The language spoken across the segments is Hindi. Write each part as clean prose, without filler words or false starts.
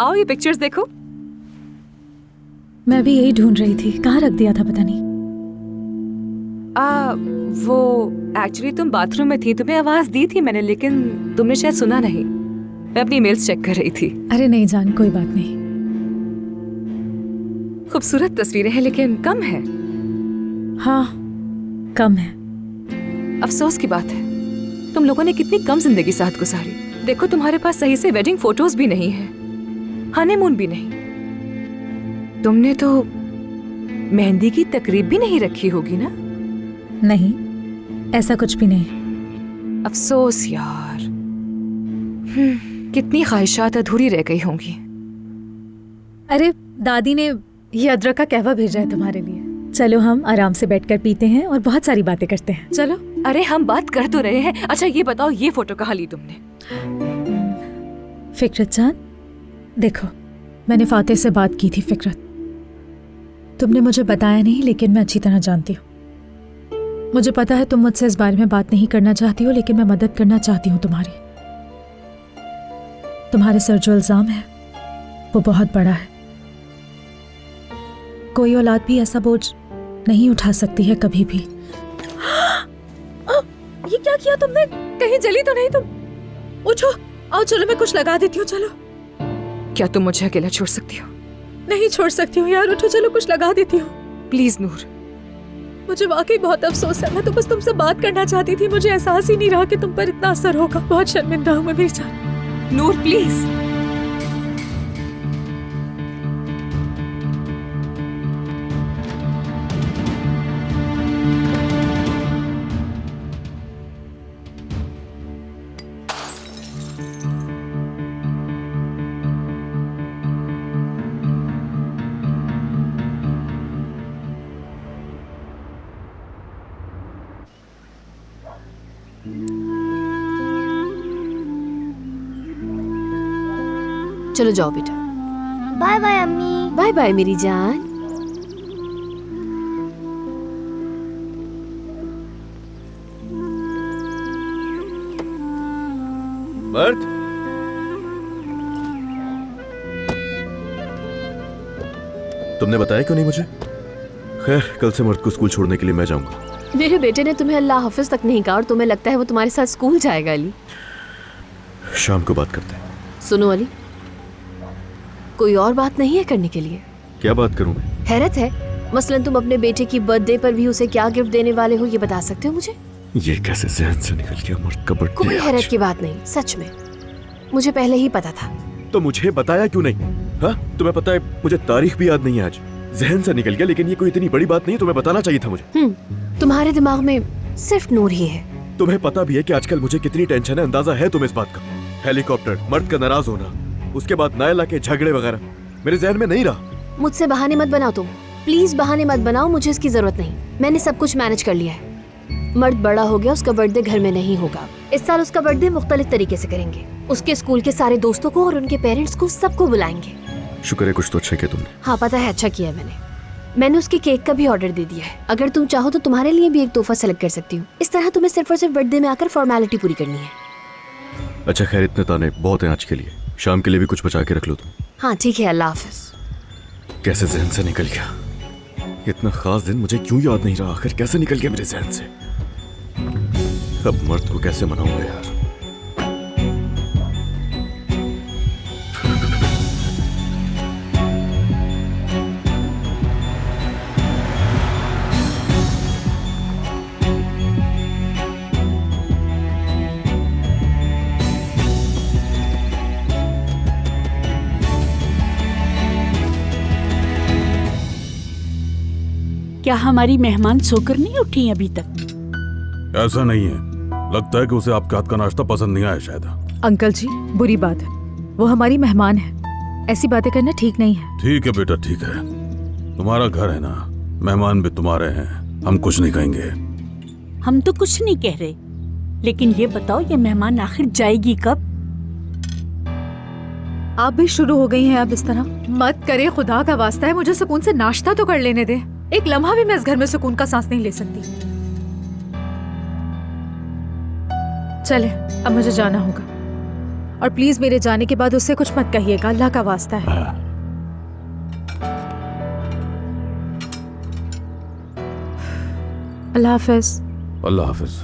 आओ ये पिक्चर्स देखो। मैं भी यही ढूंढ रही थी, कहाँ रख दिया था पता नहीं। वो एक्चुअली तुम बाथरूम में थी, तुम्हें आवाज दी थी मैंने, लेकिन तुमने शायद सुना नहीं। मैं अपनी ईमेल्स चेक कर रही थी। अरे नहीं जान, कोई बात नहीं। खूबसूरत तस्वीरें हैं लेकिन कम है। हाँ, कम है। अफसोस की बात है, तुम लोगों ने कितनी कम जिंदगी साथ गुजारी। देखो तुम्हारे पास सही से वेडिंग फोटोज भी नहीं है, हनीमून भी नहीं। तुमने तो मेहंदी की तकरीब भी नहीं रखी होगी ना? नहीं, ऐसा कुछ भी नहीं। अफसोस यार। कितनी ख्वाहिशात अधूरी रह गई होंगी। अरे दादी ने ये अदरक का कहवा भेजा है तुम्हारे लिए। चलो हम आराम से बैठकर पीते हैं और बहुत सारी बातें करते हैं। चलो। अरे हम बात कर तो रहे हैं। अच्छा ये बताओ, ये फोटो कहाँ ली तुमने? फिकरत जान, देखो मैंने फातेह से बात की थी। फिकरत, तुमने मुझे बताया नहीं लेकिन मैं अच्छी तरह जानती हूँ। मुझे पता है तुम मुझसे इस बारे में बात नहीं करना चाहती हो, लेकिन मैं मदद करना चाहती हूँ तुम्हारी। तुम्हारे सर जो इल्जाम है वो बहुत बड़ा है। कोई औलाद भी ऐसा बोझ नहीं उठा सकती है कभी भी। ये क्या किया तुमने? कहीं जली तो नहीं तुम? उठो, आओ चलो मैं कुछ लगा देती हूँ। चलो। क्या तुम मुझे अकेला छोड़ सकती हो? नहीं छोड़ सकती हूँ यार, उठो चलो कुछ लगा देती हूँ। प्लीज नूर। मुझे वाकई बहुत अफसोस है, मैं तो बस तुमसे बात करना चाहती थी। मुझे एहसास ही नहीं रहा कि तुम पर इतना असर होगा। बहुत शर्मिंदा हूँ मैं मेरी जान। नूर प्लीज। चलो जाओ बेटा। बाय बाय अम्मी। बाय बाय मेरी जान। मर्द, तुमने बताया क्यों नहीं मुझे? खैर, कल से मर्द को स्कूल छोड़ने के लिए मैं जाऊंगा। मेरे बेटे ने तुम्हें अल्लाह हाफिज तक नहीं कहा और तुम्हें लगता है वो तुम्हारे साथ स्कूल जाएगा? अली, शाम को बात करते हैं। सुनो अली, कोई और बात नहीं है करने के लिए? क्या बात करूं मैं? हैरत है, मसलन तुम अपने बेटे की बर्थडे पर भी उसे क्या गिफ्ट देने वाले हो, ये बता सकते हो मुझे? ये कैसे जहन से निकल गया मर्द का बर्थडे? कोई हैरत की बात नहीं, सच में मुझे पहले ही पता था। तो मुझे बताया क्यों नहीं? हाँ, तुम्हें पता है मुझे तारीख भी याद नहीं है आज। जहन से निकल गया, लेकिन ये कोई इतनी बड़ी बात नहीं, तुम्हें बताना चाहिए था मुझे। तुम्हारे दिमाग में सिर्फ नूर ही है। तुम्हें पता भी है कि आजकल मुझे कितनी टेंशन है, अंदाजा है तुम्हें इस बात का। हेलीकॉप्टर, मर्द का नाराज होना, उसके बाद नायला के झगड़े वगैरह मेरे जहन में नहीं रहा। मुझसे बहाने मत बनाओ तुम, प्लीज बहाने मत बनाओ, मुझे इसकी जरूरत नहीं। मैंने सब कुछ मैनेज कर लिया है। मर्द बड़ा हो गया, उसका बर्थडे घर में नहीं होगा। इस साल उसका बर्थडे मुख्तलिफ तरीके से करेंगे। उसके स्कूल के सारे दोस्तों को और उनके पेरेंट्स को सबको बुलाएंगे। शुक्र है कुछ तो अच्छा किया तुमने। हाँ पता है, अच्छा किया मैंने उसके केक का भी ऑर्डर दे दिया है। अगर तुम चाहो तो तुम्हारे लिए भी एक तोहफा सेलेक्ट कर सकती हूँ। इस तरह तुम्हें सिर्फ और सिर्फ बर्थडे में आकर फॉर्मेलिटी पूरी करनी है। अच्छा खैर, इतने ताने बहुत हैं आज के लिए। शाम के लिए भी कुछ बचा के रख लो तुम। हाँ ठीक है, अल्लाह हाफिज। कैसे जहन से निकल गया? इतना खास दिन मुझे क्यों याद नहीं रहा? आखिर कैसे निकल गया मेरे जहन से? अब मर्द को कैसे मनाऊंगा यार? क्या हमारी मेहमान सोकर नहीं उठी अभी तक? ऐसा नहीं है, लगता है कि उसे आपके हाथ का नाश्ता पसंद नहीं आया शायद। अंकल जी, बुरी बात है, वो हमारी मेहमान है, ऐसी बातें करना ठीक नहीं है। ठीक है बेटा, ठीक है, तुम्हारा घर है ना, मेहमान भी तुम्हारे हैं, हम कुछ नहीं कहेंगे। हम तो कुछ नहीं कह रहे, लेकिन ये बताओ ये मेहमान आखिर जाएगी कब? आप भी शुरू हो गई हैं अब इस तरह। मत करे, खुदा का वास्ता है, मुझे सुकून से नाश्ता तो कर लेने दे। एक लम्हा भी मैं इस घर में सुकून का सांस नहीं ले सकती। चले, अब मुझे जाना होगा। और प्लीज मेरे जाने के बाद उससे कुछ मत कहिएगा, अल्लाह का वास्ता है। अल्लाह हाफिज। अल्लाह हाफिज।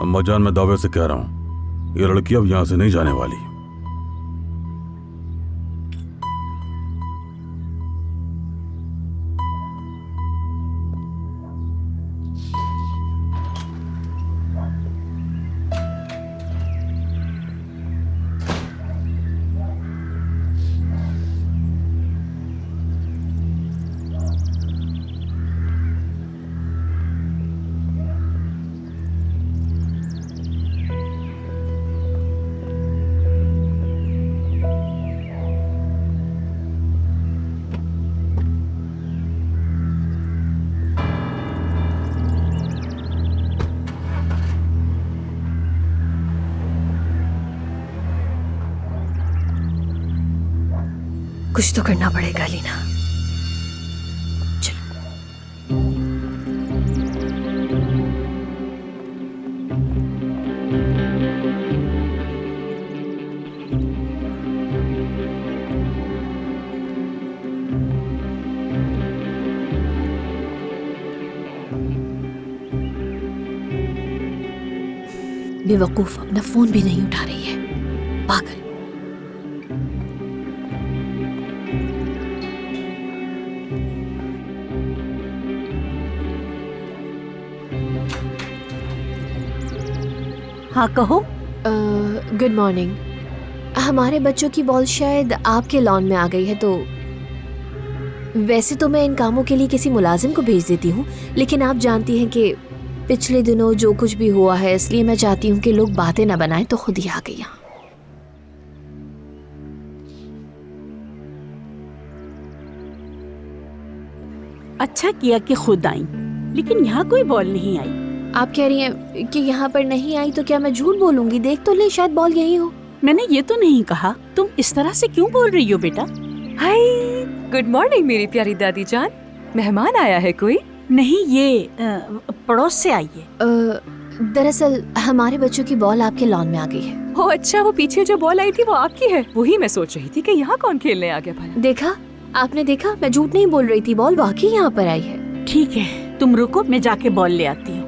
अम्मा जान, मैं दावे से कह रहा हूं, ये लड़की अब यहां से नहीं जाने वाली। कुछ तो करना पड़ेगा लीना। चलो। बेवकूफ, अपना फोन भी नहीं उठा रही है, पागल। हाँ कहो। Good morning. हमारे बच्चों की बॉल शायद आपके लॉन में आ गई है, तो वैसे तो मैं इन कामों के लिए किसी मुलाजिम को भेज देती हूँ, लेकिन आप जानती हैं कि पिछले दिनों जो कुछ भी हुआ है, इसलिए मैं चाहती हूँ कि लोग बातें ना बनाएं, तो खुद ही आ गई यहाँ। अच्छा किया कि खुद आई, लेकिन यहाँ कोई बॉल नहीं आई। आप कह रही हैं कि यहाँ पर नहीं आई, तो क्या मैं झूठ बोलूंगी? देख तो ले, शायद बॉल यही हो। मैंने ये तो नहीं कहा। तुम इस तरह से क्यों बोल रही हो बेटा? हाय, गुड मॉर्निंग मेरी प्यारी दादी जान। मेहमान आया है कोई? नहीं, ये पड़ोस से आई है। दरअसल हमारे बच्चों की बॉल आपके लॉन में आ गई है। हो अच्छा, वो पीछे जो बॉल आई थी वो आपकी है? वही मैं सोच रही थी कि यहाँ कौन खेलने आ गया भला। देखा, आपने देखा, मैं झूठ नहीं बोल रही थी, बॉल वाकई यहाँ पर आई है। ठीक है, तुम रुको, मैं जाके बॉल ले आती हूँ।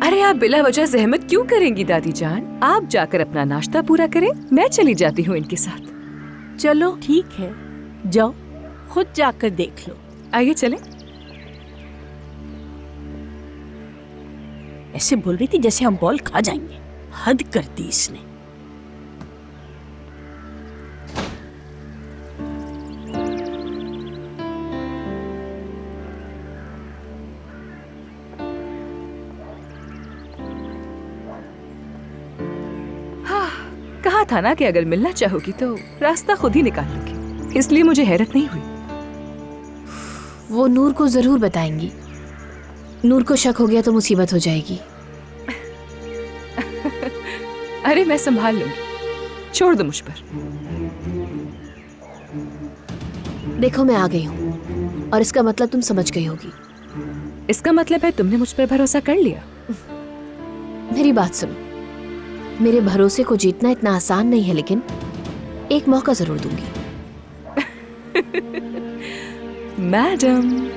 अरे आप बिला वजह जहमत क्यों करेंगी दादी जान? आप जाकर अपना नाश्ता पूरा करें, मैं चली जाती हूँ इनके साथ। चलो ठीक है, जाओ, खुद जाकर देख लो। आइए चलें। ऐसे बोल रही थी जैसे हम बॉल खा जाएंगे। हद कर दी इसने। कहा था ना कि अगर मिलना चाहोगी तो रास्ता खुद ही निकाल लूंगी, इसलिए मुझे हैरत नहीं हुई। वो नूर को जरूर बताएंगी। नूर को शक हो गया तो मुसीबत हो जाएगी। अरे मैं संभाल लूंगी, छोड़ दो मुझ पर। देखो, मैं आ गई हूँ और इसका मतलब तुम समझ गई होगी। इसका मतलब है तुमने मुझ पर भरोसा कर लिया। मेरी बात सुनो, मेरे भरोसे को जीतना इतना आसान नहीं है, लेकिन एक मौका जरूर दूंगी। मैडम,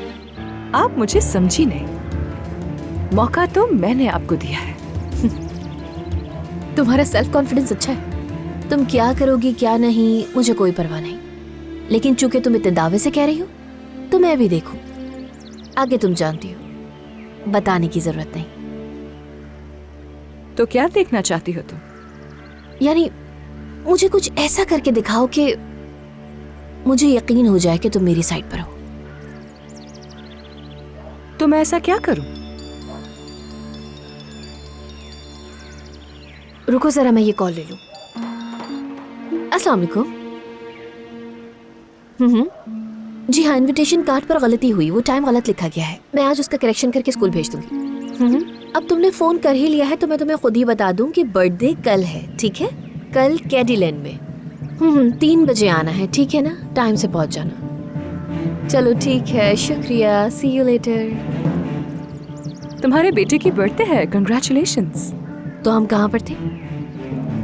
आप मुझे समझी नहीं। मौका तो मैंने आपको दिया है। तुम्हारा सेल्फ कॉन्फिडेंस अच्छा है। तुम क्या करोगी क्या नहीं मुझे कोई परवाह नहीं, लेकिन चूंकि तुम इतने दावे से कह रही हो तो मैं भी देखूं। आगे तुम जानती हो, बताने की जरूरत नहीं। तो क्या देखना चाहती हो तुम? यानी मुझे कुछ ऐसा करके दिखाओ कि मुझे यकीन हो जाए कि तुम मेरी साइड पर हो। तो मैं ऐसा क्या करूं? रुको जरा, मैं ये कॉल ले लूं। अस्सलाम वालेकुम। जी हाँ, इनविटेशन कार्ड पर गलती हुई, वो टाइम गलत लिखा गया है। मैं आज उसका करेक्शन करके स्कूल भेज दूंगी। अब तुमने फोन कर ही लिया है तो मैं तुम्हें खुद ही बता दूं कि बर्थडे कल है, ठीक है? कल कैडीलैंड में 3 बजे आना है, ठीक है ना? टाइम से पहुंच जाना। चलो ठीक है, शुक्रिया, सी यू लेटर। तुम्हारे बेटे की बर्थडे है, कंग्रेचुलेशंस। तो हम कहाँ पर थे?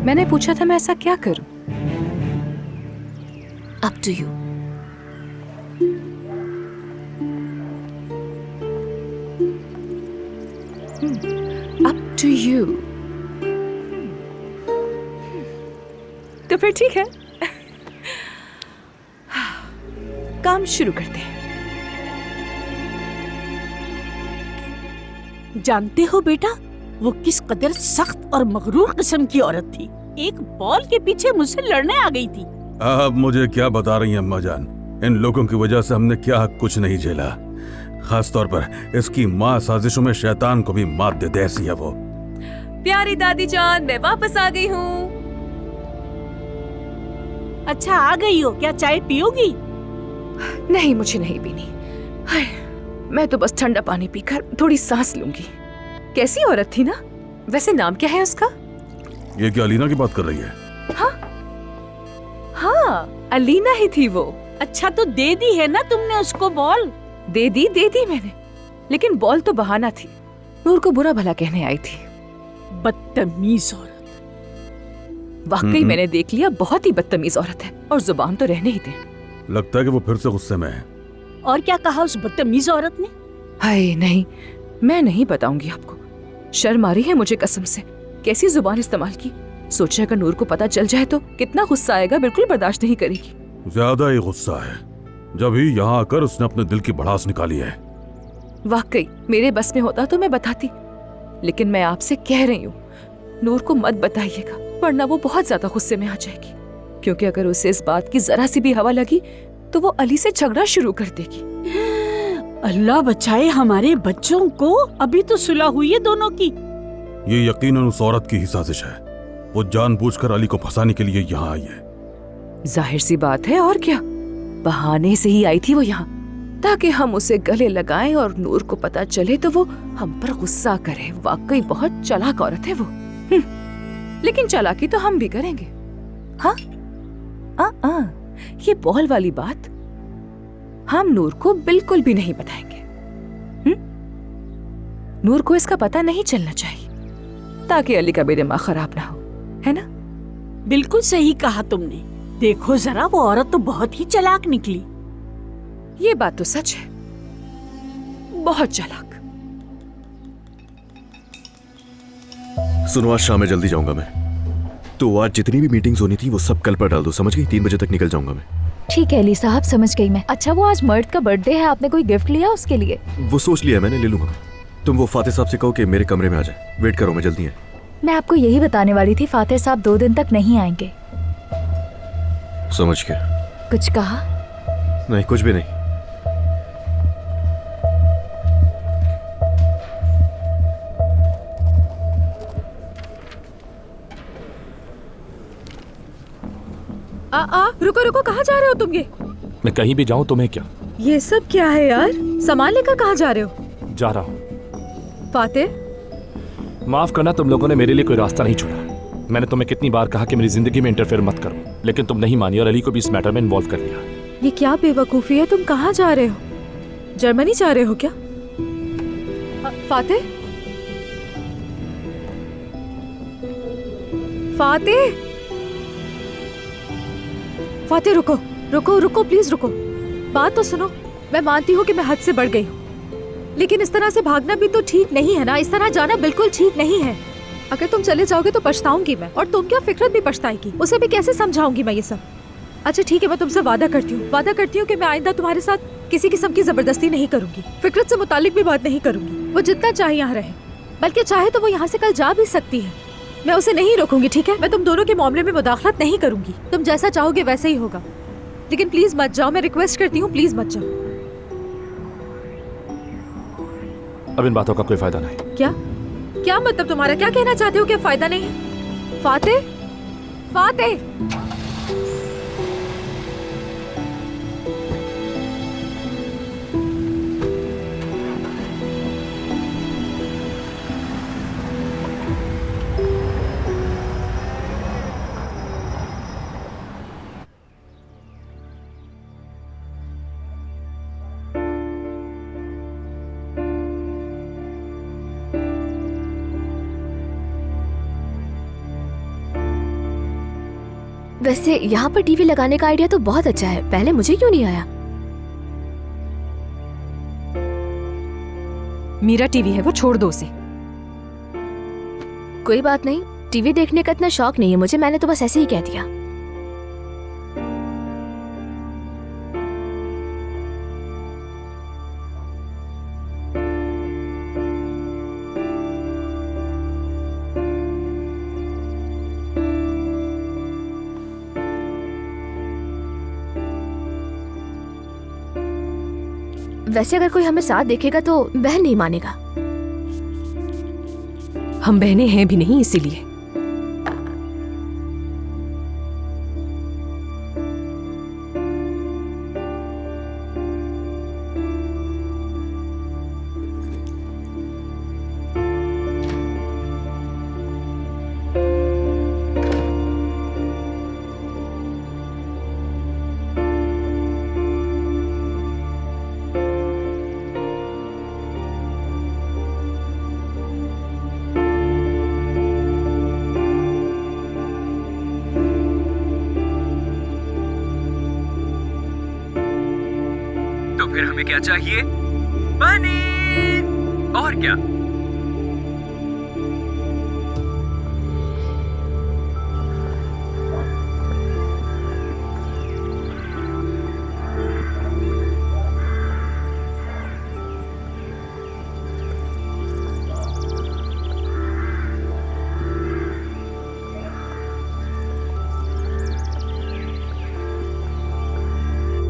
मैंने पूछा था मैं ऐसा क्या करूं। Up to you. Up to you. तो फिर ठीक है, काम शुरू करते हैं। जानते हो बेटा, वो किस कदर सख्त और मगरूर किस्म की औरत थी। एक बॉल के पीछे मुझसे लड़ने आ गई थी। अब मुझे क्या बता रही हैं अम्मा जान? इन लोगों की वजह से हमने क्या कुछ नहीं झेला। खास तौर पर इसकी माँ साजिशों में शैतान को भी मात देते, ऐसी है वो। प्यारी दादी जान, मैं वापस आ गई हूँ। अच्छा आ गई हो, क्या चाय पियोगी? नहीं, मुझे नहीं पीनी। हाय, मैं तो बस ठंडा पानी पीकर थोड़ी सांस लूंगी। कैसी औरत थी ना? वैसे नाम क्या है उसका? ये क्या अलीना की बात कर रही है? हाँ, अलीना ही थी वो। अच्छा तो दे दी है ना तुमने उसको बॉल? दे दी मैंने, लेकिन बॉल तो बहाना थी। नूर को बुरा भला कहने आई थी। बदतमीज औरत। वाकई मैंने देख लिया, बहुत ही बदतमीज औरत है। और जुबान तो रहने ही दे। लगता है कि वो फिर से गुस्से में है। और क्या कहा उस बदतमीज औरत ने? हाय नहीं, मैं नहीं बताऊंगी आपको। शर्म आ रही है मुझे कसम से। कैसी जुबान इस्तेमाल की। सोचा अगर नूर को पता चल जाए तो कितना गुस्सा आएगा, बिल्कुल बर्दाश्त नहीं करेगी। ज्यादा ही गुस्सा है। जब ही यहाँ आकर उसने अपने दिल की भड़ास निकाली है। वाकई मेरे बस में होता तो मैं बताती, लेकिन मैं आपसे कह रही हूँ, नूर को मत बताइएगा, वरना वो बहुत ज्यादा गुस्से में आ जाएगी। क्योंकि अगर उसे इस बात की जरा सी भी हवा लगी तो वो अली से झगड़ा शुरू कर देगी। अल्लाह बचाए हमारे बच्चों को। अभी तो सुलह हुई है दोनों की। ये यकीनन उस औरत की ही साजिश है। वो जानबूझकर अली को फंसाने के लिए यहाँ आई है। जाहिर सी बात है, और क्या। बहाने से ही आई थी वो यहाँ, ताकि हम उसे गले लगाएं और नूर को पता चले तो वो हम पर गुस्सा करे। वाकई बहुत चालाक औरत है वो। लेकिन चालाकी तो हम भी करेंगे। हाँ ये बॉल वाली बात हम नूर को बिल्कुल भी नहीं बताएंगे। नूर को इसका पता नहीं चलना चाहिए, ताकि अली का भी दिमाग खराब ना हो, है ना? बिल्कुल सही कहा तुमने। देखो जरा, वो औरत तो बहुत ही चालाक निकली। ये बात तो सच है, बहुत चालाक। सुनो, आज शाम में जल्दी जाऊंगा मैं, तो आज जितनी भी मीटिंग्स होनी थी वो सब कल पर डाल दो, समझ गई? 3 बजे तक निकल जाऊंगा मैं। ठीक है अली साहब, समझ गई मैं। अच्छा वो आज मर्द का बर्थडे है, आपने कोई गिफ्ट लिया उसके लिए? वो सोच लिया मैंने, ले लूंगा मैं। तुम वो फातिह साहब से कहो कि मेरे कमरे में आ जाए। वेट करो, मैं जल्दी है। मैं आपको यही बताने वाली थी, फातिह साहब 2 दिन तक नहीं आएंगे। समझ गया। कुछ कहा? नहीं, कुछ भी नहीं। रुको रुको, कहाँ जा रहे हो तुम? ये मैं कहीं भी जाऊं तुम्हें क्या? ये सब क्या है यार? सामान लेकर कहाँ जा रहे हो? जा रहा हूं। फातिह, माफ करना, तुम लोगों ने मेरे लिए कोई रास्ता नहीं छोड़ा। मैंने तुम्हें कितनी बार कहा कि मेरी जिंदगी में इंटरफेयर मत करो, लेकिन तुम नहीं मानी और अली को भी इस मैटर में इन्वॉल्व कर लिया। ये क्या बेवकूफी है? तुम कहाँ जा रहे हो? जर्मनी जा रहे हो क्या? फातिह, फातिह, फातिह रुको रुको रुको, प्लीज रुको। बात तो सुनो। मैं मानती हूँ कि मैं हद से बढ़ गई हूँ, लेकिन इस तरह से भागना भी तो ठीक नहीं है ना। इस तरह जाना बिल्कुल ठीक नहीं है। अगर तुम चले जाओगे तो पछताऊंगी मैं, और तुम क्या, फिक्रत भी पछताएगी। उसे भी कैसे समझाऊंगी मैं ये सब? अच्छा ठीक है, मैं तुमसे वादा करती हूँ कि मैं आइंदा तुम्हारे साथ किसी किस्म की जबरदस्ती नहीं करूंगी। फिक्रत से मुतालिक भी बात नहीं करूंगी। वो जितना चाहे यहाँ रहे, बल्कि चाहे तो वो यहाँ से कल जा भी सकती है। मैं उसे नहीं रोकूंगी, ठीक है? मैं तुम दोनों के मामले में मुदाखलत नहीं करूंगी। तुम जैसा चाहोगे वैसे ही होगा, लेकिन प्लीज मत जाओ। मैं रिक्वेस्ट करती हूँ, प्लीज मत जाओ। अब इन बातों का कोई फायदा नहीं। क्या क्या मतलब तुम्हारा? क्या कहना चाहते हो? क्या फायदा नहीं है? फातिह, फातिह, वैसे यहाँ पर टीवी लगाने का आइडिया तो बहुत अच्छा है, पहले मुझे क्यों नहीं आया? मेरा टीवी है, वो छोड़ दो उसे। कोई बात नहीं, टीवी देखने का इतना शौक नहीं है मुझे, मैंने तो बस ऐसे ही कह दिया। वैसे अगर कोई हमें साथ देखेगा तो बहन नहीं मानेगा। हम बहनें हैं भी नहीं, इसीलिए। तो फिर हमें क्या चाहिए? पनीर। और क्या?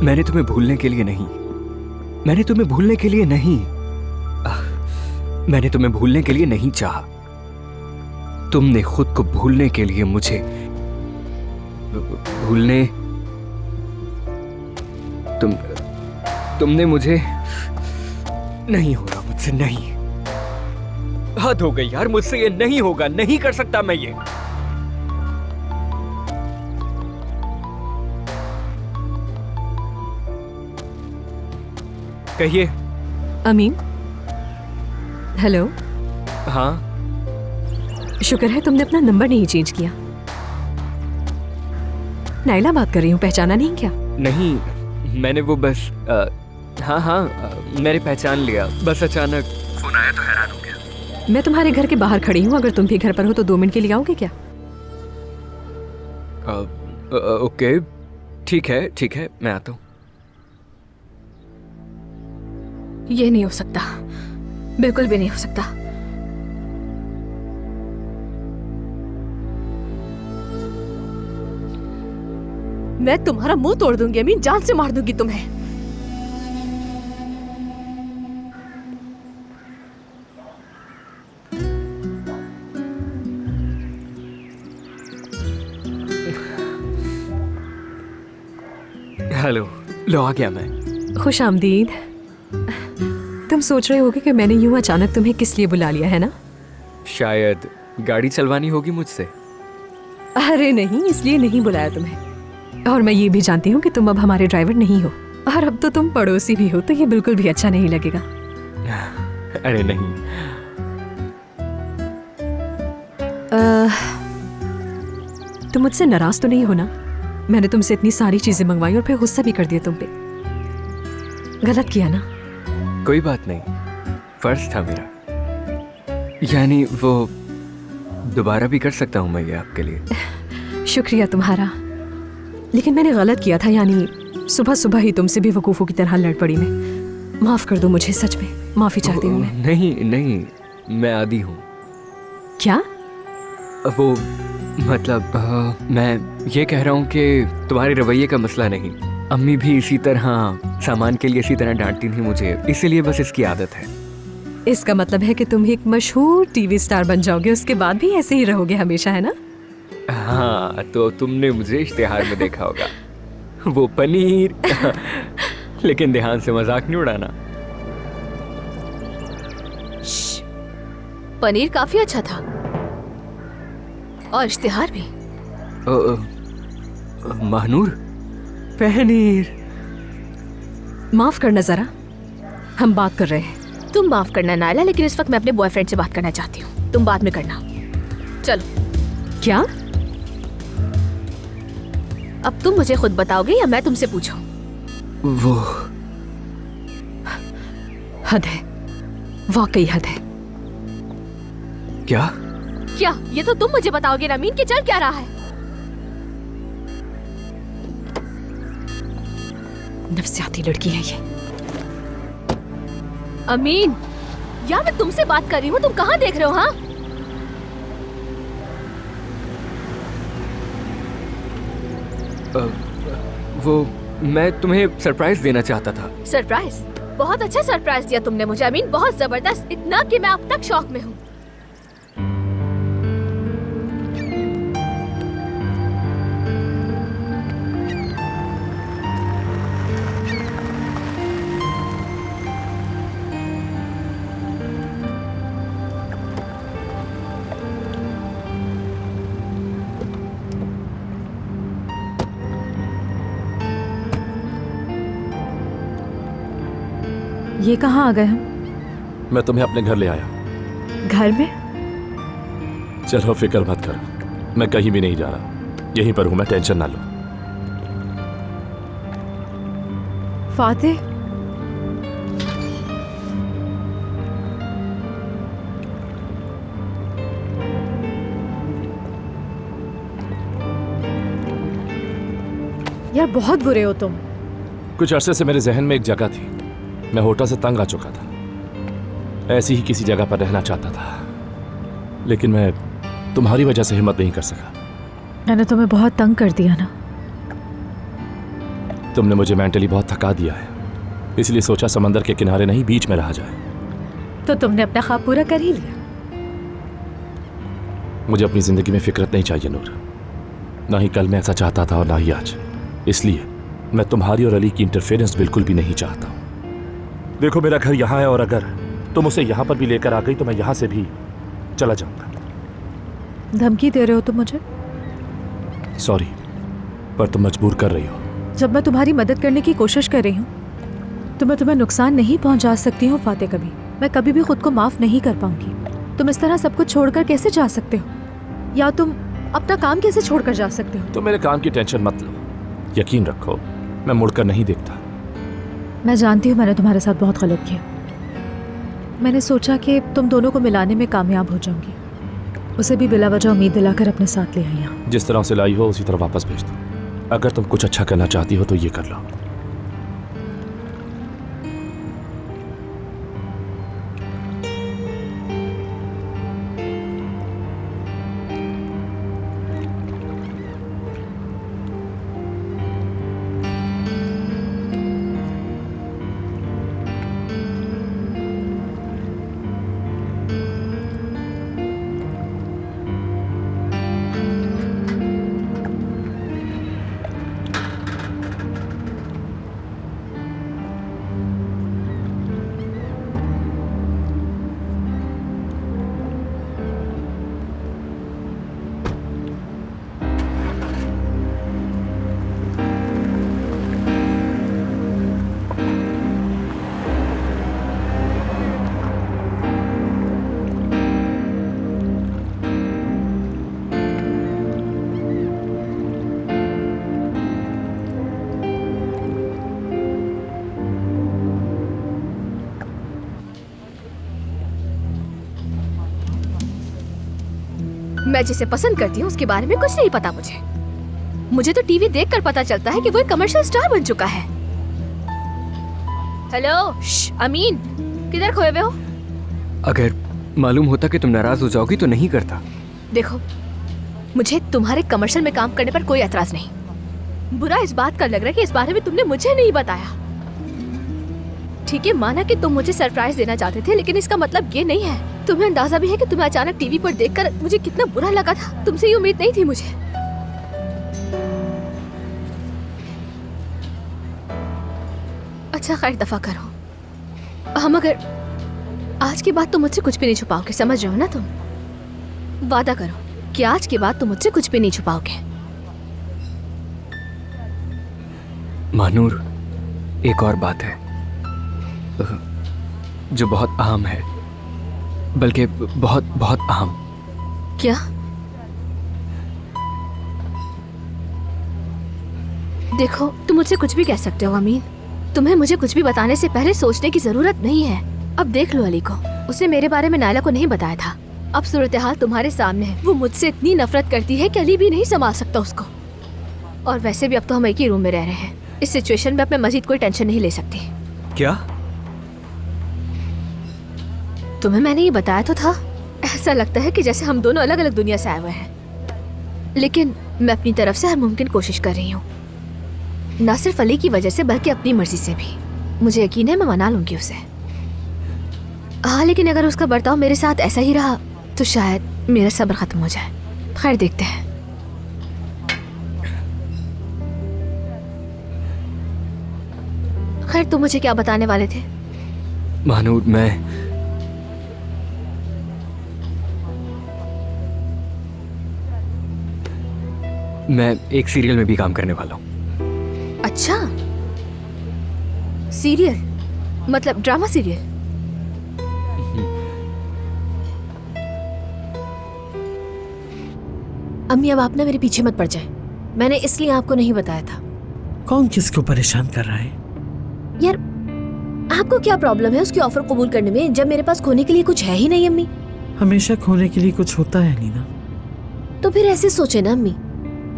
मैंने तुम्हें भूलने के लिए नहीं, मैंने तुम्हें भूलने के लिए नहीं, मैंने तुम्हें भूलने के लिए नहीं चाहा। तुमने खुद को भूलने के लिए मुझे भूलने तुमने मुझे नहीं हो रहा मुझसे, नहीं। हद हो गई यार, मुझसे ये नहीं होगा, नहीं कर सकता मैं ये। कहिए। अमीन, हेलो। हाँ, शुक्र है तुमने अपना नंबर नहीं चेंज किया। नाइला बात कर रही हूँ, पहचाना नहीं क्या? नहीं, मैंने वो बस हाँ, मैंने पहचान लिया, बस अचानक फोन आया तो हैरान हो गया। मैं तुम्हारे घर के बाहर खड़ी हूँ, अगर तुम भी घर पर हो तो 2 मिनट के लिए आओगे क्या? ओके, ठीक है, मैं आता हूँ। ये नहीं हो सकता, बिल्कुल भी नहीं हो सकता। मैं तुम्हारा मुंह तोड़ दूंगी अमीन, जान से मार दूंगी तुम्हें। हेलो, लो आ गया मैं। खुश आमदीद। तुम सोच रहे होगे कि मैंने यूं अचानक तुम्हें किस लिए बुला लिया है ना? शायद गाड़ी चलवानी होगी मुझसे। अरे नहीं, इसलिए नहीं बुलाया तुम्हें। और मैं ये भी जानती हूँ कि तुम अब हमारे ड्राइवर नहीं हो, और अब तो तुम पड़ोसी भी हो, तो ये बिल्कुल भी अच्छा नहीं लगेगा। अरे नहीं। तुम मुझसे नाराज तो नहीं हो ना? मैंने तुमसे इतनी सारी चीजें मंगवाई और फिर गुस्सा भी कर दिया तुम पे। गलत किया ना? कोई बात नहीं, फर्ज था मेरा। यानी वो दोबारा भी कर सकता हूँ मैं ये आपके लिए। शुक्रिया तुम्हारा, लेकिन मैंने गलत किया था। यानी सुबह सुबह ही तुमसे भी वकूफों की तरह लड़ पड़ी मैं। माफ कर दो मुझे, सच में माफी चाहती हूँ मैं। नहीं, मैं आदी हूँ। क्या? वो मतलब मैं ये कह रहा हूँ कि तुम्हारे रवैये का मसला नहीं। अम्मी भी इसी तरह सामान के लिए इसी तरह डांटती थी मुझे, इसीलिए बस इसकी आदत है। इसका मतलब है कि तुम एक मशहूर टीवी स्टार बन जाओगे, उसके बाद भी ऐसे ही रहोगे हमेशा, है ना? हाँ, तो तुमने मुझे इश्तिहार में देखा होगा, वो पनीर। लेकिन ध्यान से मजाक नहीं उड़ाना। पनीर काफी अच्छा था और इश्तिहार भी। महानूर, पनीर। माफ करना जरा, हम बात कर रहे हैं। तुम माफ करना नायला, लेकिन इस वक्त मैं अपने बॉयफ्रेंड से बात करना चाहती हूँ। तुम बाद में करना। चलो। क्या? अब तुम मुझे खुद बताओगे या मैं तुमसे पूछूं? वो हद है, वाकई हद है। क्या? क्या ये तो तुम मुझे बताओगे नमीन कि चल क्या रहा है? नफसियाती लड़की है ये। अमीन, यार मैं तुमसे बात कर रही हूँ, तुम कहाँ देख रहे हो? हाँ, वो मैं तुम्हें सरप्राइज देना चाहता था। सरप्राइज? बहुत अच्छा सरप्राइज दिया तुमने मुझे अमीन, बहुत जबरदस्त, इतना कि मैं अब तक शॉक में हूँ। ये कहाँ आ गए हम? मैं तुम्हें अपने घर ले आया। घर में? चलो फिक्र मत करो, मैं कहीं भी नहीं जा रहा, यहीं पर हूं मैं, टेंशन ना लो। फातिह, यार बहुत बुरे हो तुम। कुछ अरसे से मेरे जहन में एक जगह थी, मैं होटल से तंग आ चुका था, ऐसी ही किसी जगह पर रहना चाहता था, लेकिन मैं तुम्हारी वजह से हिम्मत नहीं कर सका। मैंने तुम्हें बहुत तंग कर दिया ना। तुमने मुझे मेंटली बहुत थका दिया है, इसलिए सोचा समंदर के किनारे नहीं बीच में रहा जाए। तो तुमने अपना ख्वाब पूरा कर ही लिया। मुझे अपनी जिंदगी में फिक्रत नहीं चाहिए नूर, ना ही कल मैं ऐसा चाहता था और ना ही आज, इसलिए मैं तुम्हारी और अली की इंटरफेरेंस बिल्कुल भी नहीं चाहता हूं। देखो मेरा घर यहाँ है और अगर तुम उसे यहाँ पर भी लेकर आ गई तो मैं यहाँ से भी चला जाऊंगा। धमकी दे रहे हो तुम मुझे? सॉरी, पर तुम मजबूर कर रही हो। जब मैं तुम्हारी मदद करने की कोशिश कर रही हूँ तो मैं तुम्हें नुकसान नहीं पहुँचा सकती हूँ फातिह। कभी मैं कभी भी खुद को माफ नहीं कर पाऊंगी। तुम इस तरह सब कुछ छोड़कर कैसे जा सकते हो? या तुम अपना काम कैसे छोड़कर जा सकते हो? तुम मेरे काम की टेंशन मत लो, यकीन रखो मैं मुड़कर नहीं देखता। मैं जानती हूँ मैंने तुम्हारे साथ बहुत गलत किया। मैंने सोचा कि तुम दोनों को मिलाने में कामयाब हो जाऊंगी, उसे भी बिला वजह उम्मीद दिलाकर अपने साथ ले आई यहाँ। जिस तरह से लाई हो उसी तरह वापस भेज दो। अगर तुम कुछ अच्छा करना चाहती हो तो ये कर लो। मैं जिसे पसंद करती हूँ उसके बारे में कुछ नहीं पता मुझे। मुझे तो टीवी देखकर पता चलता है कि वो एक कमर्शियल स्टार बन चुका है। हेलो अमीन, किधर खोए हुए हो? अगर मालूम होता कि तुम नाराज हो जाओगी तो नहीं करता। देखो, मुझे तुम्हारे कमर्शियल में काम करने पर कोई एतराज नहीं। बुरा इस बात का लग रहा है कि इस बारे में तुमने मुझे नहीं बताया। ठीक है, माना कि तुम मुझे सरप्राइज देना चाहते थे, लेकिन इसका मतलब ये नहीं है। तुम्हें अंदाजा भी है कि तुम्हें अचानक टीवी पर देखकर मुझे कितना बुरा लगा था। तुमसे ये उम्मीद नहीं थी मुझे। अच्छा खैर, दफा करो। हम अगर आज के बाद तुम मुझसे कुछ भी नहीं छुपाओगे, समझ रहे हो ना? तुम वादा करो कि आज के बाद तुम मुझसे कुछ भी नहीं छुपाओगे। मानूर, एक और बात है जो बहुत अहम है, बल्कि बहुत बहुत अहम। क्या? देखो, तुम मुझसे कुछ भी कह सकते हो अमीन। तुम्हें मुझे कुछ भी बताने से पहले सोचने की जरूरत नहीं है। अब देख लो अली को, उसने मेरे बारे में नायला को नहीं बताया था। अब सूरत हाल तुम्हारे सामने है। वो मुझसे इतनी नफरत करती है कि अली भी नहीं संभाल सकता उसको। और वैसे भी अब तो हम एक ही रूम में रह रहे हैं। इस सिचुएशन में अपने मजीद कोई टेंशन नहीं ले सकती। क्या? तुम्हें मैंने ये बताया तो था। ऐसा लगता है कि जैसे हम दोनों अलग अलग दुनिया से आए हुए हैं। लेकिन मैं अपनी तरफ से हर मुमकिन कोशिश कर रही हूँ, न सिर्फ अली की वजह से बल्कि अपनी मर्जी से भी। मुझे यकीन है मैं मना लूंगी उसे। हाँ, लेकिन अगर उसका बर्ताव मेरे साथ ऐसा ही रहा तो शायद मेरा सब्र खत्म हो जाए। खैर, देखते हैं। खैर, तुम मुझे क्या बताने वाले थे? महानूर, मैं एक सीरियल में भी काम करने वाला हूँ। अच्छा, सीरियल? मतलब ड्रामा सीरियल? अम्मी, अब आप ना मेरे पीछे मत पड़ जाए। मैंने इसलिए आपको नहीं बताया था। कौन किसको परेशान कर रहा है? यार, आपको क्या प्रॉब्लम है उसकी ऑफर कबूल करने में, जब मेरे पास खोने के लिए कुछ है ही नहीं अम्मी? हमेशा खोने के लिए कुछ होता है नीना। तो फिर ऐसे सोचे ना अम्मी,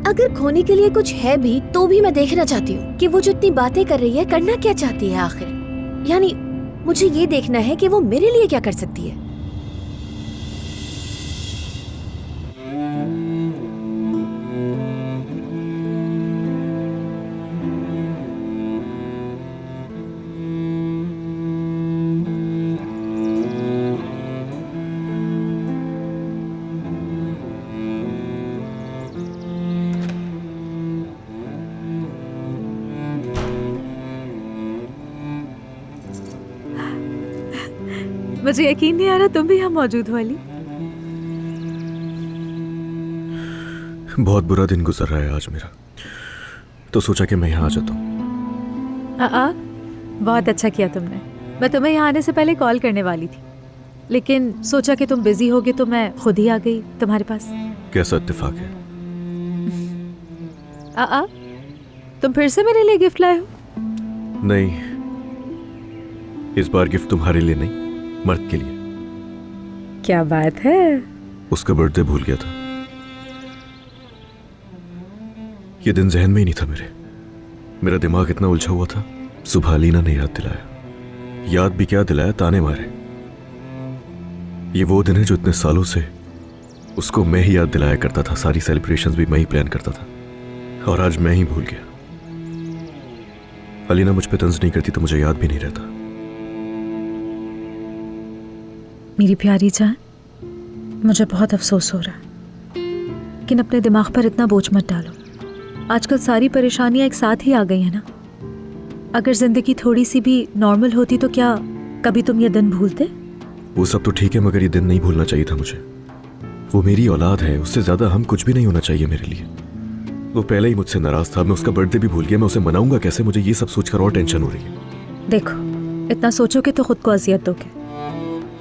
अगर खोने के लिए कुछ है भी तो भी मैं देखना चाहती हूँ कि वो जो इतनी बातें कर रही है करना क्या चाहती है आखिर। यानी मुझे ये देखना है कि वो मेरे लिए क्या कर सकती है। मुझे यकीन नहीं आ रहा तुम भी यहाँ मौजूद हो अली। बहुत बुरा दिन गुजर रहा है आज मेरा, तो सोचा कि मैं यहाँ आ जाता हूँ। बहुत अच्छा किया तुमने। मैं तुम्हें यहाँ आने से पहले कॉल करने वाली थी, लेकिन सोचा कि तुम बिजी होगे तो मैं खुद ही आ गई तुम्हारे पास। कैसा इत्तेफाक है। तुम फिर से मेरे लिए गिफ्ट लाए हो? नहीं, इस बार गिफ्ट तुम्हारे लिए नहीं, मर्द के लिए। क्या बात है। उसका बर्थडे भूल गया था। ये दिन जहन में ही नहीं था मेरा दिमाग इतना उलझा हुआ था। सुबह अलीना ने याद दिलाया। याद भी क्या दिलाया, ताने मारे। ये वो दिन है जो इतने सालों से उसको मैं ही याद दिलाया करता था। सारी सेलिब्रेशंस भी मैं ही प्लान करता था, और आज मैं ही भूल गया। अलीना मुझ पे तंज नहीं करती तो मुझे याद भी नहीं रहता। मेरी प्यारी जान, मुझे बहुत अफसोस हो रहा है, लेकिन अपने दिमाग पर इतना बोझ मत डालो। आजकल सारी परेशानियां एक साथ ही आ गई हैं ना। अगर जिंदगी थोड़ी सी भी नॉर्मल होती तो क्या कभी तुम ये दिन भूलते? वो सब तो ठीक है, मगर ये दिन नहीं भूलना चाहिए था मुझे। वो मेरी औलाद है, उससे ज्यादा हम कुछ भी नहीं होना चाहिए मेरे लिए। वो पहले ही मुझसे नाराज था, मैं उसका बर्थडे भी भूल गया। मैं उसे मनाऊंगा कैसे? मुझे ये सब सोचकर और टेंशन हो रही है। देखो, इतना सोचोगे तो खुद को अजियत दोगे,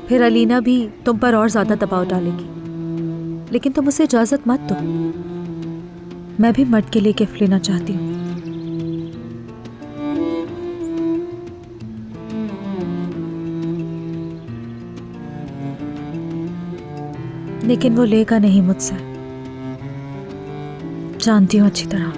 फिर अलीना भी तुम पर और ज्यादा दबाव डालेगी। लेकिन तुम उसे इजाजत मत दो। मैं भी मर्द के लिए गिफ्ट लेना चाहती हूँ। लेकिन वो लेगा नहीं मुझसे, जानती हूँ अच्छी तरह।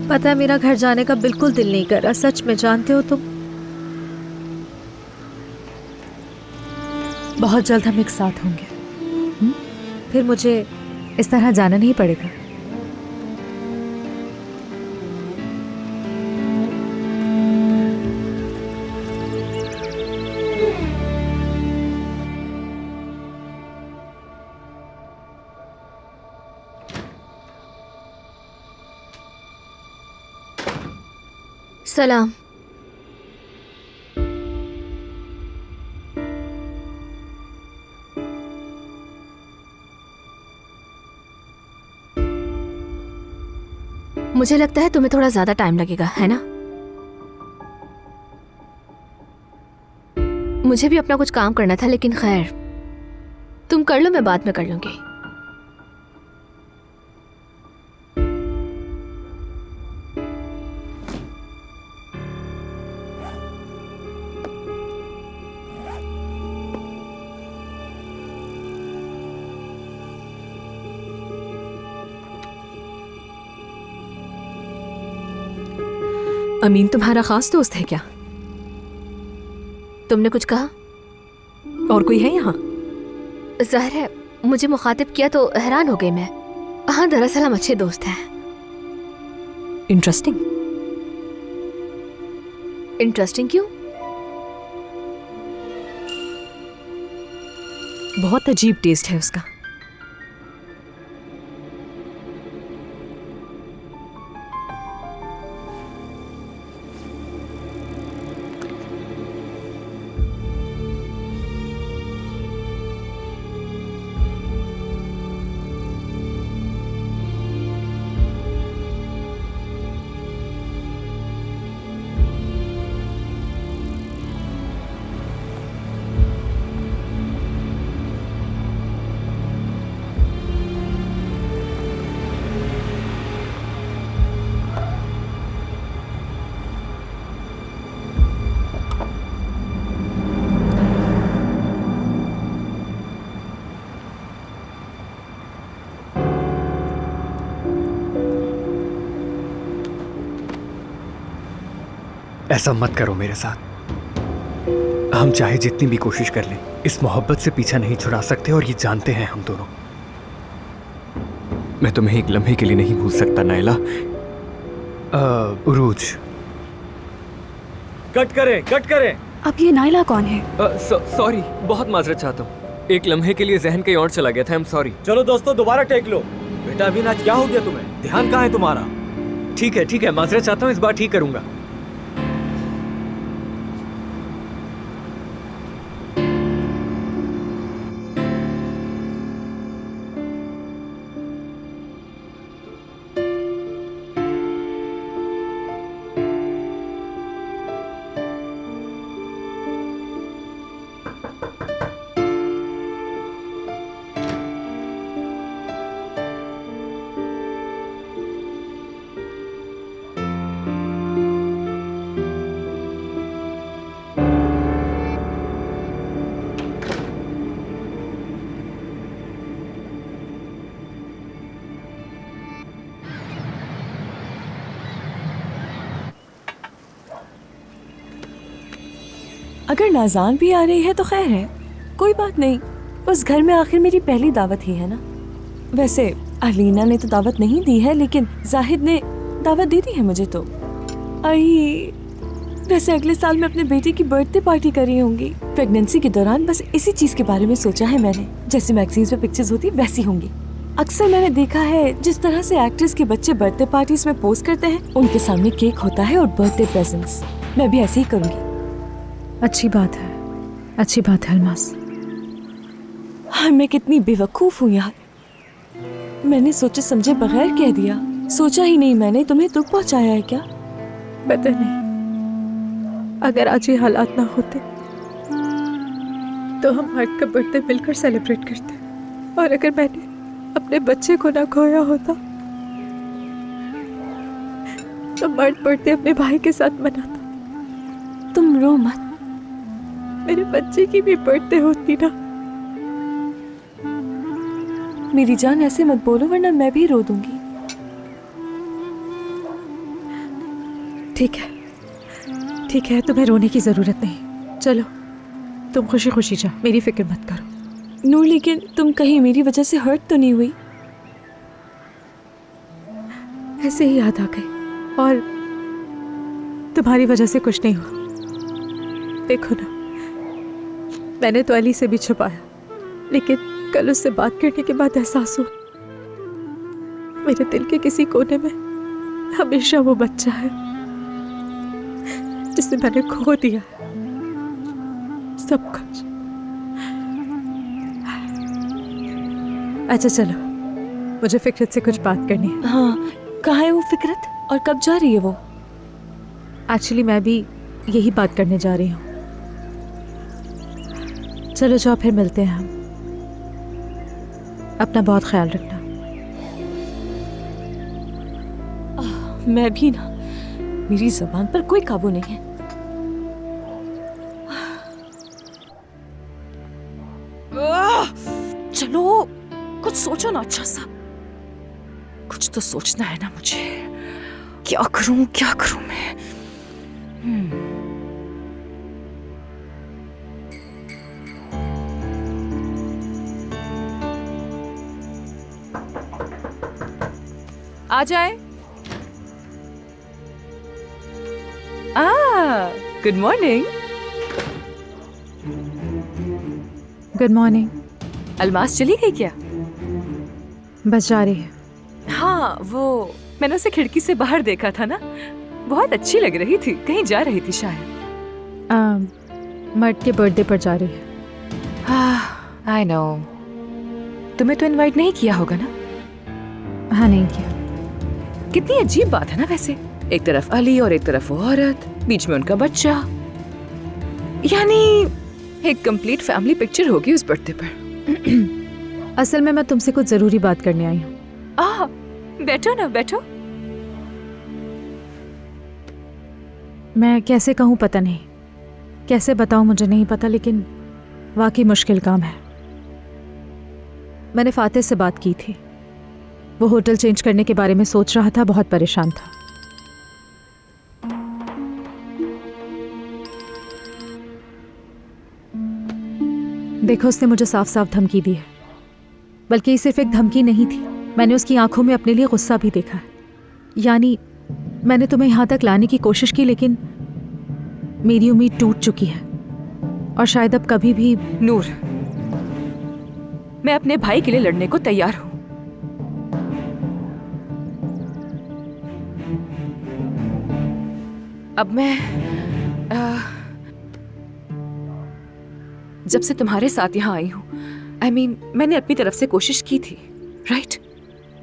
पता है मेरा घर जाने का बिल्कुल दिल नहीं कर रहा, सच में, जानते हो तुम। बहुत जल्द हम एक साथ होंगे, फिर मुझे इस तरह जाना नहीं पड़ेगा। सलाम। मुझे लगता है तुम्हें थोड़ा ज्यादा टाइम लगेगा, है ना? मुझे भी अपना कुछ काम करना था, लेकिन खैर तुम कर लो, मैं बाद में कर लूंगी। अमीन तुम्हारा खास दोस्त है क्या? तुमने कुछ कहा? और कोई है यहाँ? जाहिर है मुझे मुखातिब किया तो हैरान हो गई मैं। हाँ, दरअसल हम अच्छे दोस्त हैं। इंटरेस्टिंग। इंटरेस्टिंग क्यों? बहुत अजीब टेस्ट है उसका। ऐसा मत करो मेरे साथ। हम चाहे जितनी भी कोशिश कर लें, इस मोहब्बत से पीछा नहीं छुड़ा सकते, और ये जानते हैं हम दोनों। मैं तुम्हें एक लम्हे के लिए नहीं भूल सकता नायला। उरूज। कट करें। अब ये नायला कौन है? सॉरी, बहुत माजरत चाहता हूँ। एक लम्हे के लिए जहन कहीं और चला गया था। I am sorry. चलो दोस्तों, दोबारा टेक लो। बेटा अमीन, आज क्या हो गया तुम्हें? ध्यान कहाँ है तुम्हारा? ठीक है, माजरत चाहता हूँ, इस बार ठीक करूंगा। अगर नाज़ान भी आ रही है तो खैर है, कोई बात नहीं। उस घर में आखिर मेरी पहली दावत ही है ना। वैसे अलीना ने तो दावत नहीं दी है, लेकिन जाहिद ने दावत दे दी है मुझे तो। आई, वैसे अगले साल मैं अपने बेटे की बर्थडे पार्टी कर रही होंगी। प्रेगनेंसी के दौरान बस इसी चीज के बारे में सोचा है मैंने। जैसे मैगजीन्स में पिक्चर्स होती वैसी होंगी। अक्सर मैंने देखा है जिस तरह से एक्ट्रेस के बच्चे बर्थडे पार्टीज में पोस्ट करते हैं, उनके सामने केक होता है और बर्थडे प्रेजेंट्स। मैं भी ऐसे ही करूंगी। अच्छी बात है अलमास। हाँ, मैं कितनी बेवकूफ हूँ यार। मैंने सोचे समझे बगैर कह दिया। सोचा ही नहीं मैंने। तुम्हें दुख पहुंचाया है क्या? पता नहीं, अगर आज ये हालात ना होते तो हम हर्ट का बर्थडे मिलकर सेलिब्रेट करते, और अगर मैंने अपने बच्चे को ना खोया होता तो मर्द बर्थडे अपने भाई के साथ मनाता। तुम रो मत, मेरे बच्चे की भी बर्थडे होती ना। मेरी जान ऐसे मत बोलो वरना मैं भी रो दूंगी। ठीक है, तुम्हें रोने की जरूरत नहीं। चलो तुम खुशी खुशी जाओ, मेरी फिक्र मत करो। नूर, लेकिन तुम कहीं मेरी वजह से हर्ट तो नहीं हुई? ऐसे ही याद आ गई, और तुम्हारी वजह से कुछ नहीं हुआ। देखो ना, मैंने तो अली से भी छुपाया, लेकिन कल उससे बात करने के बाद एहसास हुआ मेरे दिल के किसी कोने में हमेशा वो बच्चा है जिसे मैंने खो दिया है सब कुछ। अच्छा चलो, मुझे फिक्रत से कुछ बात करनी है। हाँ, कहाँ है वो फिक्रत और कब जा रही है वो? एक्चुअली मैं भी यही बात करने जा रही हूँ। चलो जाओ, फिर मिलते हैं हम। अपना बहुत ख्याल रखना। मैं भी ना, मेरी जुबान पर कोई काबू नहीं है। चलो कुछ सोचो ना अच्छा सा। कुछ तो सोचना है ना मुझे। क्या करूं मैं? आ जाए। Good morning. Good morning. Almas चली गई क्या? बस जा रही है। हाँ, वो मैंने उसे खिड़की से बाहर देखा था ना, बहुत अच्छी लग रही थी। कहीं जा रही थी शायद। मर्द के बर्थडे पर जा रही है। I know. तुम्हें तो इनवाइट नहीं किया होगा ना? हाँ, नहीं किया। कितनी अजीब बात है ना वैसे। एक तरफ अली और एक तरफ वो औरत, बीच में उनका बच्चा। यानी एक कंप्लीट फैमिली पिक्चर होगी उस बर्थडे पर। असल में मैं तुमसे कुछ जरूरी बात करने आई हूँ। बैठो ना, बैठो। मैं कैसे कहूँ पता नहीं, कैसे बताऊँ मुझे नहीं पता, लेकिन वाकई मुश्किल काम है। मैंने फातिह से बात की थी। वो होटल चेंज करने के बारे में सोच रहा था, बहुत परेशान था। देखो, उसने मुझे साफ साफ धमकी दी है। बल्कि ये सिर्फ एक धमकी नहीं थी, मैंने उसकी आंखों में अपने लिए गुस्सा भी देखा है। यानी मैंने तुम्हें यहाँ तक लाने की कोशिश की, लेकिन मेरी उम्मीद टूट चुकी है और शायद अब कभी भी। नूर, मैं अपने भाई के लिए लड़ने को तैयार हूं। अब मैं जब से तुम्हारे साथ यहाँ आई हूं, मैंने अपनी तरफ से कोशिश की थी, राइट?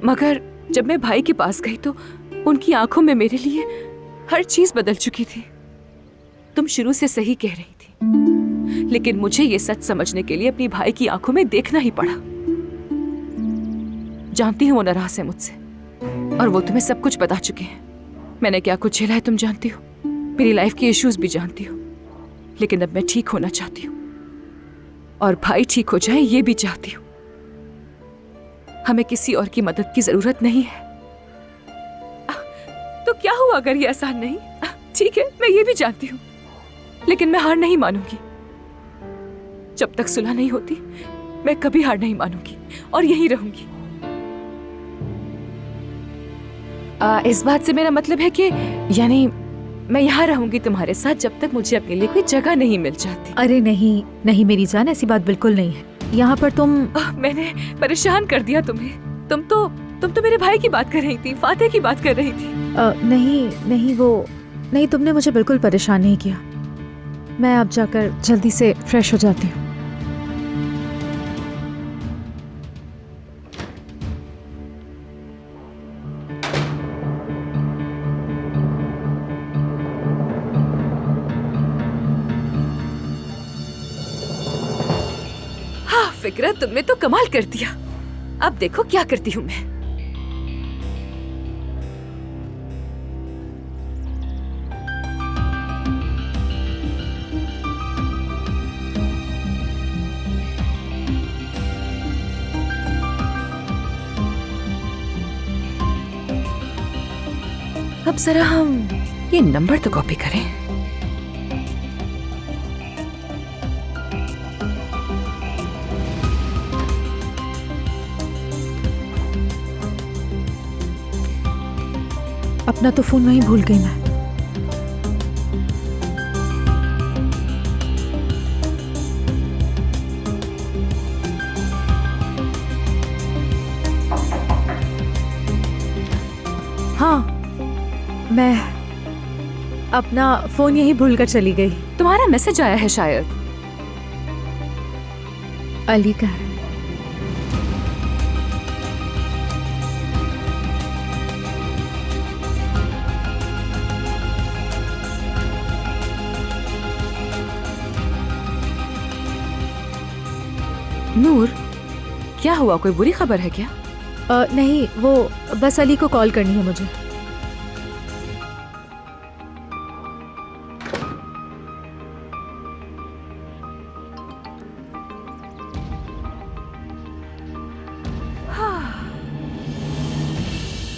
मगर जब मैं भाई के पास गई तो उनकी आंखों में मेरे लिए हर चीज बदल चुकी थी। तुम शुरू से सही कह रही थी, लेकिन मुझे ये सच समझने के लिए अपनी भाई की आंखों में देखना ही पड़ा। जानती हूँ वो नाराज है मुझसे और वो तुम्हें सब कुछ बता चुके हैं। मैंने क्या कुछ झेला है तुम जानती हो, मेरी लाइफ के इश्यूज भी जानती हो। लेकिन अब मैं ठीक होना चाहती हूँ और भाई ठीक हो जाए ये भी चाहती हूँ। हमें किसी और की मदद की जरूरत नहीं है। तो क्या हुआ अगर ये आसान नहीं? ठीक है, मैं ये भी जानती हूँ, लेकिन मैं हार नहीं मानूंगी। जब तक सुलह नहीं होती मैं कभी हार नहीं मानूंगी और यहीं रहूंगी। इस बात से मेरा मतलब है कि यानी मैं यहाँ रहूंगी तुम्हारे साथ जब तक मुझे अपने लिए कोई जगह नहीं मिल जाती। अरे नहीं नहीं मेरी जान, ऐसी बात बिल्कुल नहीं है। यहाँ पर तुम मैंने परेशान कर दिया तुम्हें। तुम तो मेरे भाई की बात कर रही थी, फातिह की बात कर रही थी। नहीं, तुमने मुझे बिल्कुल परेशान नहीं किया। मैं अब जाकर जल्दी से फ्रेश हो जाती हूँ। फिक्र, तुमने तो कमाल कर दिया। अब देखो क्या करती हूँ मैं। अब जरा हम ये नंबर तो कॉपी करें। अपना तो फोन वहीं भूल गई मैं। हाँ, मैं अपना फोन यहीं भूल कर चली गई। तुम्हारा मैसेज आया है शायद। अली का है। नूर, क्या हुआ? कोई बुरी खबर है क्या? नहीं, वो बस अली को कॉल करनी है मुझे।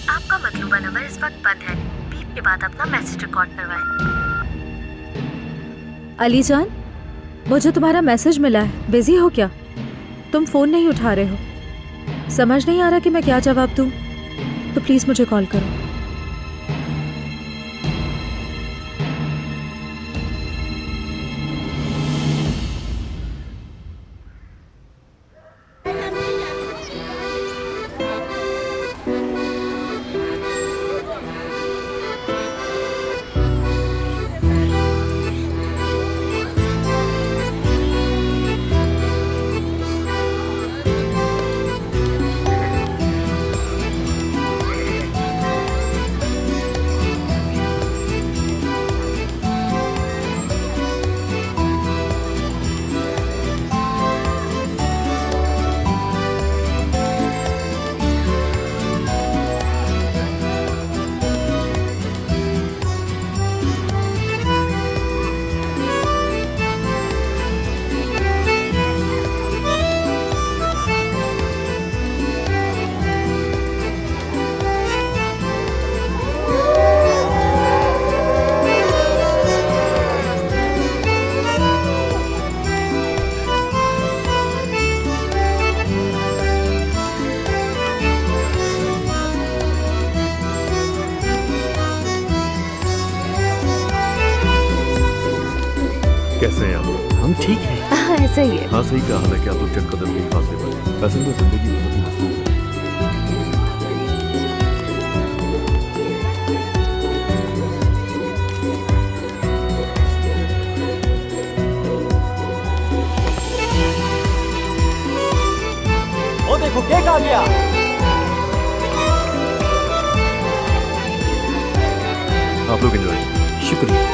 आपका मतलूबा नंबर इस वक्त बंद है। बीप के बाद अपना मैसेज रिकॉर्ड करवाएं। अली जान, मुझे तुम्हारा मैसेज मिला है। बिजी हो क्या? तुम फोन नहीं उठा रहे हो। समझ नहीं आ रहा कि मैं क्या जवाब दूं, तो प्लीज मुझे कॉल करो। कैसे हैं आप? हम ठीक हैं। ऐसा ही है। हाँ सही कहा, हालांकि आप लोग चंद कदम के फासले पर। असल में जिंदगी बहुत ही मसरूफ है। वो देखो केक आ गया। आप लोग एंजॉय। शुक्रिया।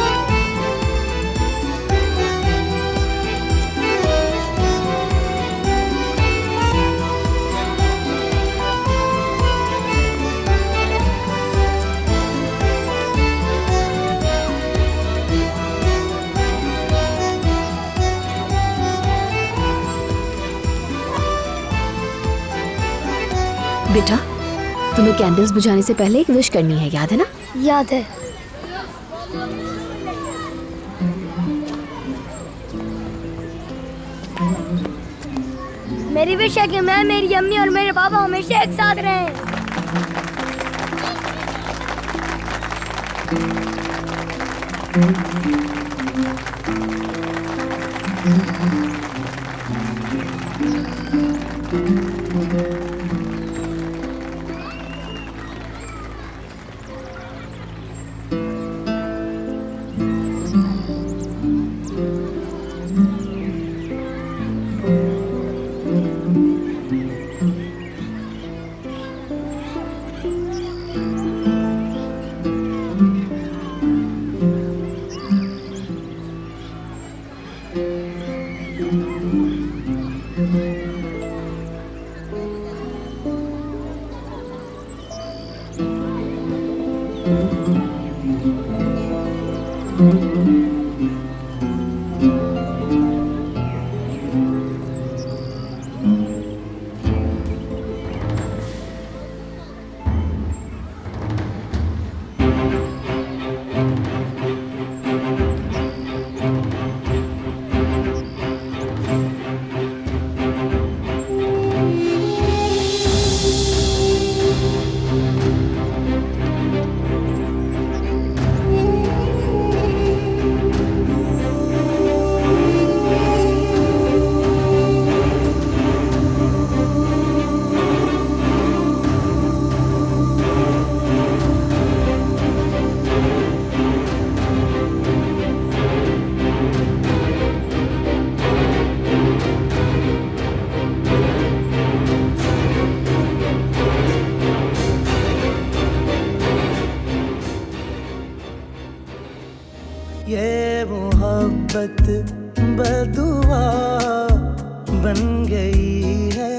बेटा, तुम्हें कैंडल्स बुझाने से पहले एक विश करनी है, याद है ना? याद है। मेरी विश है कि मैं, मेरी अम्मी और मेरे पापा हमेशा एक साथ रहें। ये मोहब्बत बदुआ बन गई है